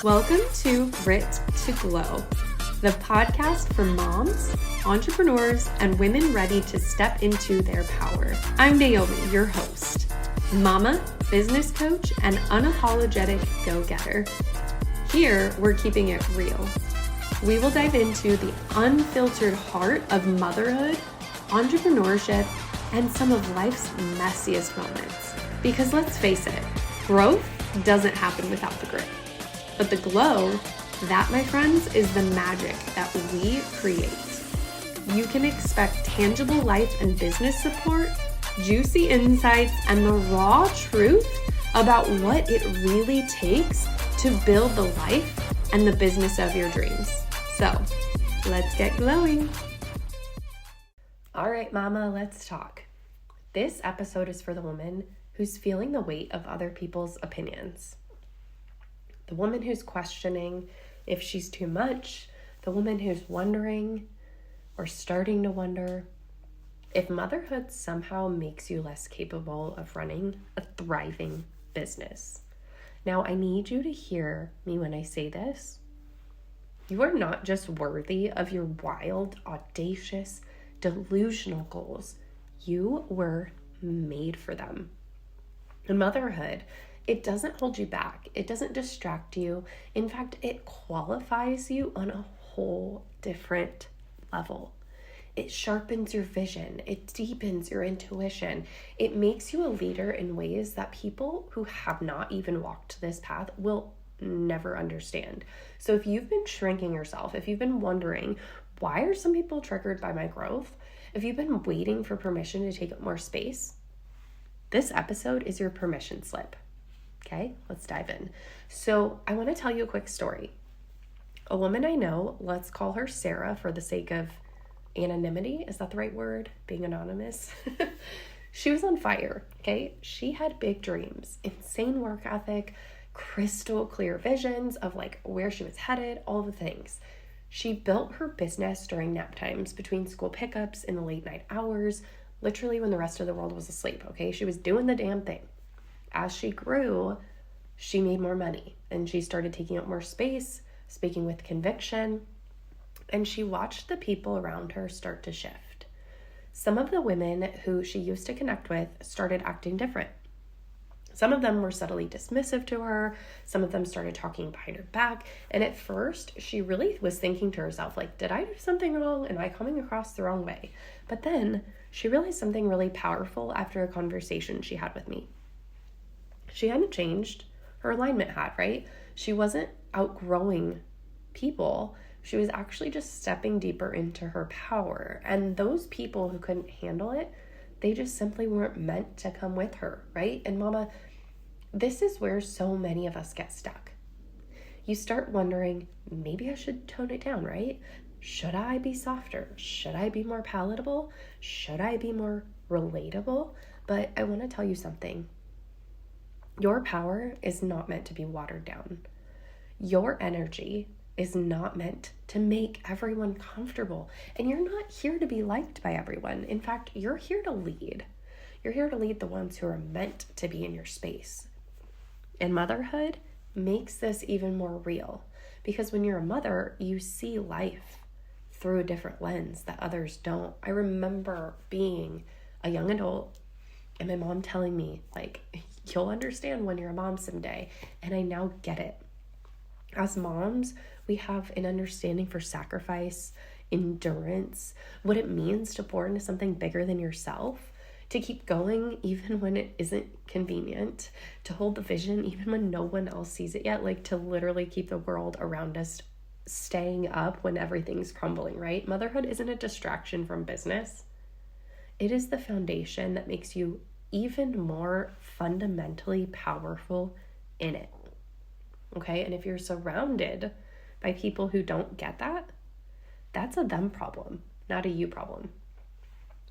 Welcome to Grit to Glow, the podcast for moms, entrepreneurs, and women ready to step into their power. I'm Naomi, your host, mama, business coach, and unapologetic go-getter. Here, we're keeping it real. We will dive into the unfiltered heart of motherhood, entrepreneurship, and some of life's messiest moments. Because let's face it, growth doesn't happen without the grit. But the glow, that, my friends, is the magic that we create. You can expect tangible life and business support, juicy insights, and the raw truth about what it really takes to build the life and the business of your dreams. So, let's get glowing. All right, mama, let's talk. This episode is for the woman who's feeling the weight of other people's opinions. The woman who's questioning if she's too much, the woman who's wondering or starting to wonder if motherhood somehow makes you less capable of running a thriving business. Now, I need you to hear me when I say this. You are not just worthy of your wild, audacious, delusional goals. You were made for them. In motherhood, it doesn't hold you back. It doesn't distract you. In fact, it qualifies you on a whole different level. It sharpens your vision. It deepens your intuition. It makes you a leader in ways that people who have not even walked this path will never understand. So if you've been shrinking yourself, if you've been wondering, why are some people triggered by my growth? If you've been waiting for permission to take up more space, this episode is your permission slip. Okay, let's dive in. So I want to tell you a quick story. A woman I know, let's call her Sarah for the sake of anonymity. Is that the right word? Being anonymous. She was on fire, okay? She had big dreams, insane work ethic, crystal clear visions of like where she was headed, all the things. She built her business during nap times, between school pickups in the late night hours, literally when the rest of the world was asleep, okay? She was doing the damn thing. As she grew, she made more money and she started taking up more space, speaking with conviction, and she watched the people around her start to shift. Some of the women who she used to connect with started acting different. Some of them were subtly dismissive to her. Some of them started talking behind her back. And at first, she really was thinking to herself, like, did I do something wrong? Am I coming across the wrong way? But then she realized something really powerful after a conversation she had with me. She hadn't changed. Her alignment had, right? She wasn't outgrowing people. She was actually just stepping deeper into her power. And those people who couldn't handle it, they just simply weren't meant to come with her, right? And mama, this is where so many of us get stuck. You start wondering, maybe I should tone it down, right? Should I be softer? Should I be more palatable? Should I be more relatable? But I want to tell you something. Your power is not meant to be watered down. Your energy is not meant to make everyone comfortable. And you're not here to be liked by everyone. In fact, you're here to lead. You're here to lead the ones who are meant to be in your space. And motherhood makes this even more real. Because when you're a mother, you see life through a different lens that others don't. I remember being a young adult and my mom telling me, like, you'll understand when you're a mom someday. And I now get it. As moms, we have an understanding for sacrifice, endurance, what it means to pour into something bigger than yourself, to keep going even when it isn't convenient, to hold the vision even when no one else sees it yet, like to literally keep the world around us staying up when everything's crumbling, right? Motherhood isn't a distraction from business. It is the foundation that makes you even more fundamentally powerful in it. Okay? And if you're surrounded by people who don't get that, that's a them problem, not a you problem.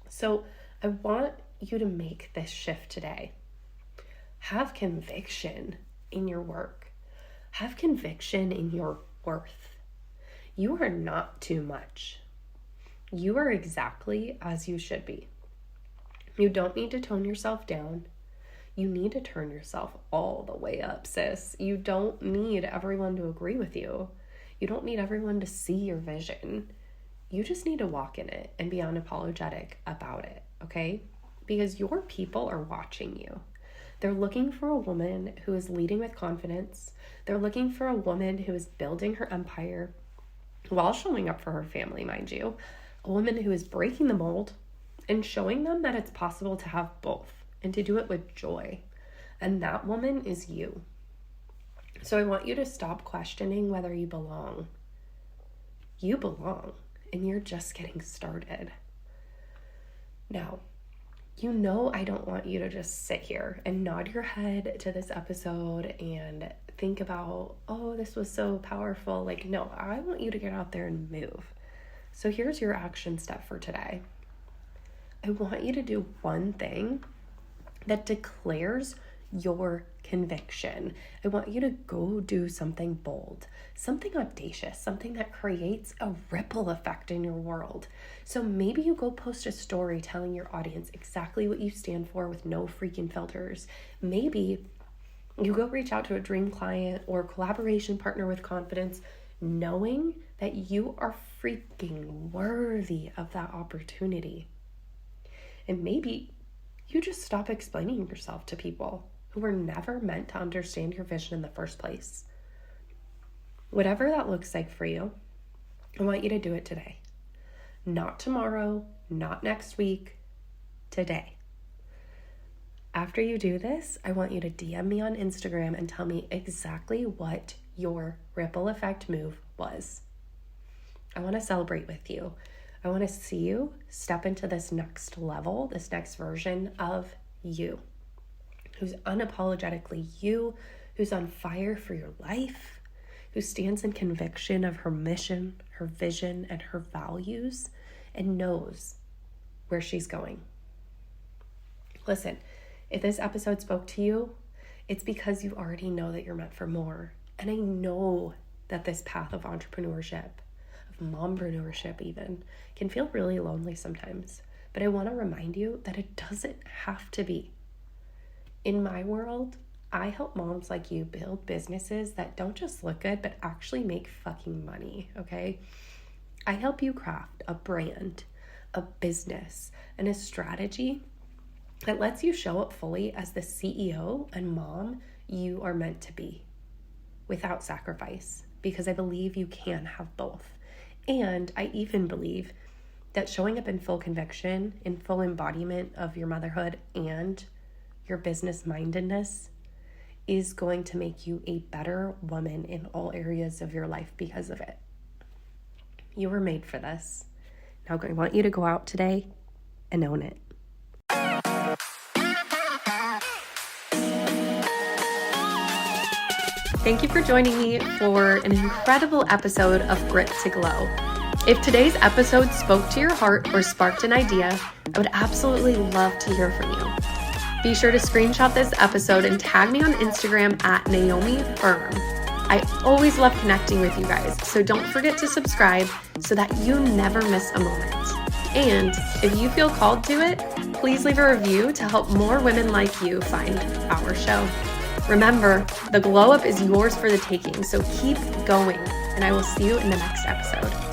So I want you to make this shift today. Have conviction in your work. Have conviction in your worth. You are not too much. You are exactly as you should be. You don't need to tone yourself down. You need to turn yourself all the way up, sis. You don't need everyone to agree with you. You don't need everyone to see your vision. You just need to walk in it and be unapologetic about it, okay? Because your people are watching you. They're looking for a woman who is leading with confidence. They're looking for a woman who is building her empire while showing up for her family, mind you. A woman who is breaking the mold and showing them that it's possible to have both and to do it with joy. And that woman is you. So I want you to stop questioning whether you belong. You belong, and you're just getting started. Now, you know I don't want you to just sit here and nod your head to this episode and think about, oh, this was so powerful. Like, no, I want you to get out there and move. So here's your action step for today. I want you to do one thing that declares your conviction. I want you to go do something bold, something audacious, something that creates a ripple effect in your world. So maybe you go post a story telling your audience exactly what you stand for with no freaking filters. Maybe you go reach out to a dream client or collaboration partner with confidence, knowing that you are freaking worthy of that opportunity. And maybe you just stop explaining yourself to people who were never meant to understand your vision in the first place. Whatever that looks like for you, I want you to do it today. Not tomorrow, not next week, today. After you do this, I want you to DM me on Instagram and tell me exactly what your ripple effect move was. I want to celebrate with you. I want to see you step into this next level, this next version of you, who's unapologetically you, who's on fire for your life, who stands in conviction of her mission, her vision, and her values, and knows where she's going. Listen, if this episode spoke to you, it's because you already know that you're meant for more. And I know that this path of entrepreneurship, mompreneurship even, can feel really lonely sometimes. But I want to remind you that it doesn't have to be. In my world, I help moms like you build businesses that don't just look good, but actually make fucking money, okay? I help you craft a brand, a business, and a strategy that lets you show up fully as the CEO and mom you are meant to be without sacrifice, because I believe you can have both. And I even believe that showing up in full conviction, in full embodiment of your motherhood and your business mindedness is going to make you a better woman in all areas of your life because of it. You were made for this. Now I want you to go out today and own it. Thank you for joining me for an incredible episode of Grit to Glow. If today's episode spoke to your heart or sparked an idea, I would absolutely love to hear from you. Be sure to screenshot this episode and tag me on Instagram at Naomi Firm. I always love connecting with you guys, so don't forget to subscribe so that you never miss a moment. And if you feel called to it, please leave a review to help more women like you find our show. Remember, the glow up is yours for the taking, so keep going, and I will see you in the next episode.